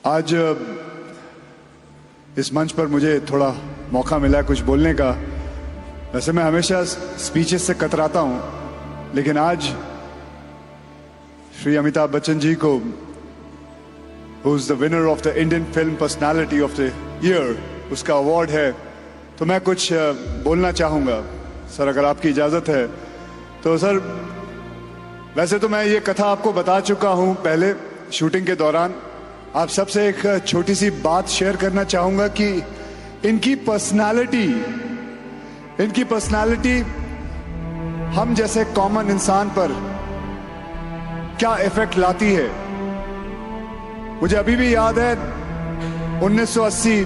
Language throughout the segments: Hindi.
आज इस मंच पर मुझे थोड़ा मौका मिला है कुछ बोलने का। वैसे मैं हमेशा स्पीचेस से कतराता हूं, लेकिन आज श्री अमिताभ बच्चन जी को, who is the winner of the Indian film personality of the year, उसका अवार्ड है, तो मैं कुछ बोलना चाहूंगा सर, अगर आपकी इजाजत है तो। सर वैसे तो मैं ये कथा आपको बता चुका हूं पहले शूटिंग के दौरान। आप सबसे एक छोटी सी बात शेयर करना चाहूंगा कि इनकी पर्सनालिटी हम जैसे कॉमन इंसान पर क्या इफेक्ट लाती है। मुझे अभी भी याद है 1980,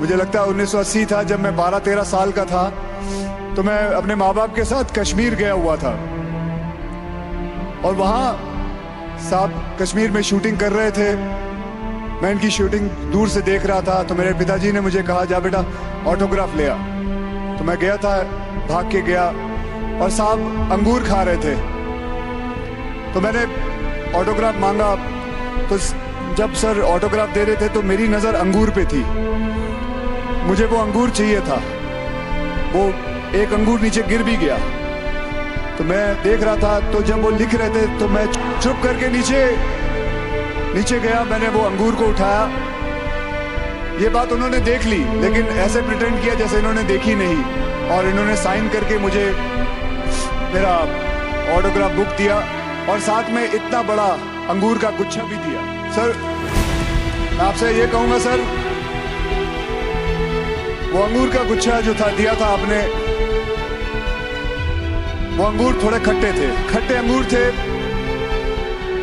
मुझे लगता है 1980 था, जब मैं 12-13 साल का था, तो मैं अपने माँ बाप के साथ कश्मीर गया हुआ था। और वहां साहब कश्मीर में शूटिंग कर रहे थे। मैं इनकी शूटिंग दूर से देख रहा था, तो मेरे पिताजी ने मुझे कहा, जा बेटा ऑटोग्राफ ले आ। तो मैं गया था, भाग के गया, और साहब अंगूर खा रहे थे। तो मैंने ऑटोग्राफ मांगा, तो जब सर ऑटोग्राफ दे रहे थे तो मेरी नजर अंगूर पे थी। मुझे वो अंगूर चाहिए था। वो एक अंगूर नीचे गिर भी गया, तो मैं देख रहा था। तो जब वो लिख रहे थे तो मैं चुप करके नीचे गया। मैंने वो अंगूर को उठाया। ये बात उन्होंने देख ली, लेकिन ऐसे प्रिटेंड किया जैसे इन्होंने देखी नहीं, और इन्होंने साइन करके मुझे मेरा ऑटोग्राफ बुक दिया, और साथ में इतना बड़ा अंगूर का गुच्छा भी दिया। सर मैं आपसे ये कहूंगा सर, वो अंगूर का गुच्छा जो था दिया था आपने, वो अंगूर थोड़े खट्टे अंगूर थे,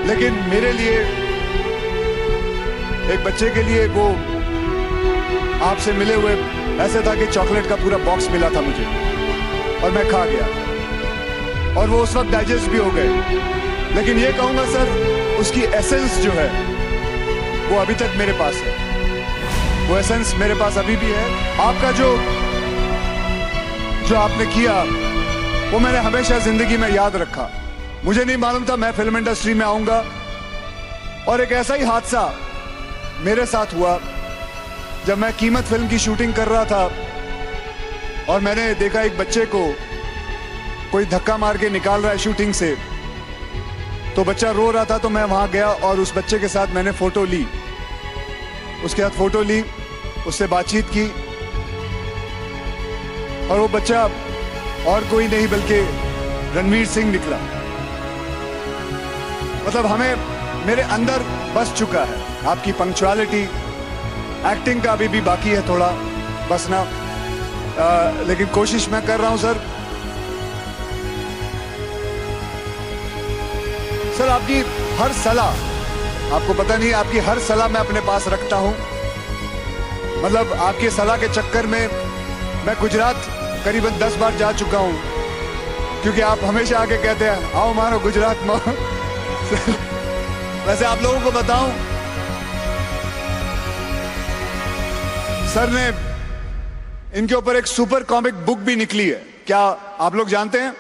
लेकिन मेरे लिए, एक बच्चे के लिए, वो आपसे मिले हुए ऐसे था कि चॉकलेट का पूरा बॉक्स मिला था मुझे, और मैं खा गया, और वो उस वक्त डाइजेस्ट भी हो गए। लेकिन ये कहूंगा सर, उसकी एसेंस जो है वो अभी तक मेरे पास है। वो एसेंस मेरे पास अभी भी है। आपका जो आपने किया वो मैंने हमेशा जिंदगी में याद रखा। मुझे नहीं मालूम था मैं फिल्म इंडस्ट्री में आऊंगा, और एक ऐसा ही हादसा मेरे साथ हुआ जब मैं कीमत फिल्म की शूटिंग कर रहा था, और मैंने देखा एक बच्चे को कोई धक्का मार के निकाल रहा है शूटिंग से। तो बच्चा रो रहा था, तो मैं वहां गया और उस बच्चे के साथ मैंने फोटो ली, उसके साथ फोटो ली, उससे बातचीत की, और वो बच्चा और कोई नहीं बल्कि रणवीर सिंह निकला। मतलब हमें, मेरे अंदर बस चुका है। आपकी पंक्चुअलिटी, एक्टिंग का अभी भी बाकी है थोड़ा बसना, लेकिन कोशिश मैं कर रहा हूं सर। सर आपकी हर सलाह, आपको पता नहीं, आपकी हर सलाह मैं अपने पास रखता हूं। मतलब आपकी सलाह के चक्कर में मैं गुजरात करीबन 10 बार जा चुका हूं, क्योंकि आप हमेशा आके कहते हैं, आओ मारो गुजरात में। वैसे आप लोगों को बताऊं, सर ने, इनके ऊपर एक सुपर कॉमिक बुक भी निकली है। क्या आप लोग जानते हैं?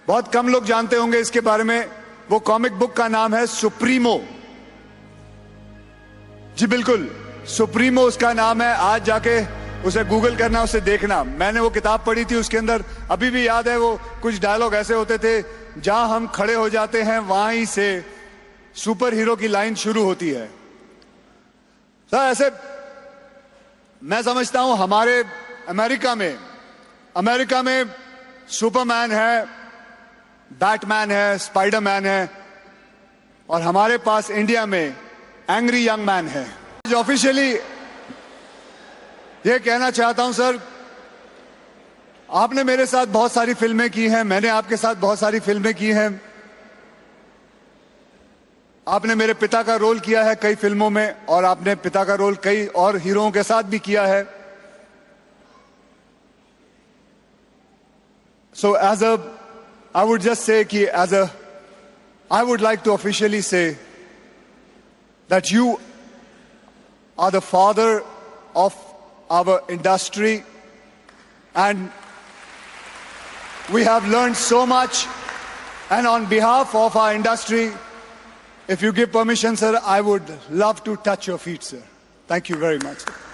बहुत कम लोग जानते होंगे इसके बारे में। वो कॉमिक बुक का नाम है सुप्रीमो। जी बिल्कुल, सुप्रीमो उसका नाम है। आज जाके उसे गूगल करना, उसे देखना। मैंने वो किताब पढ़ी थी, उसके अंदर अभी भी याद है वो कुछ डायलॉग ऐसे होते थे, जहां हम खड़े हो जाते हैं वहां ही से सुपर हीरो की लाइन शुरू होती है। सर ऐसे मैं समझता हूं हमारे अमेरिका में सुपरमैन है, बैटमैन है, स्पाइडरमैन है, और हमारे पास इंडिया में एंग्री यंग मैन है। ऑफिशियली ये कहना चाहता हूं सर, आपने मेरे साथ बहुत सारी फिल्में की हैं, मैंने आपके साथ बहुत सारी फिल्में की हैं। आपने मेरे पिता का रोल किया है कई फिल्मों में, और आपने पिता का रोल कई और हीरोओं के साथ भी किया है। So I would just say कि I would like to officially say that you are the father of our industry, and we have learned so much, and on behalf of our industry, If you give permission, sir, I would love to touch your feet, sir. Thank you very much, sir.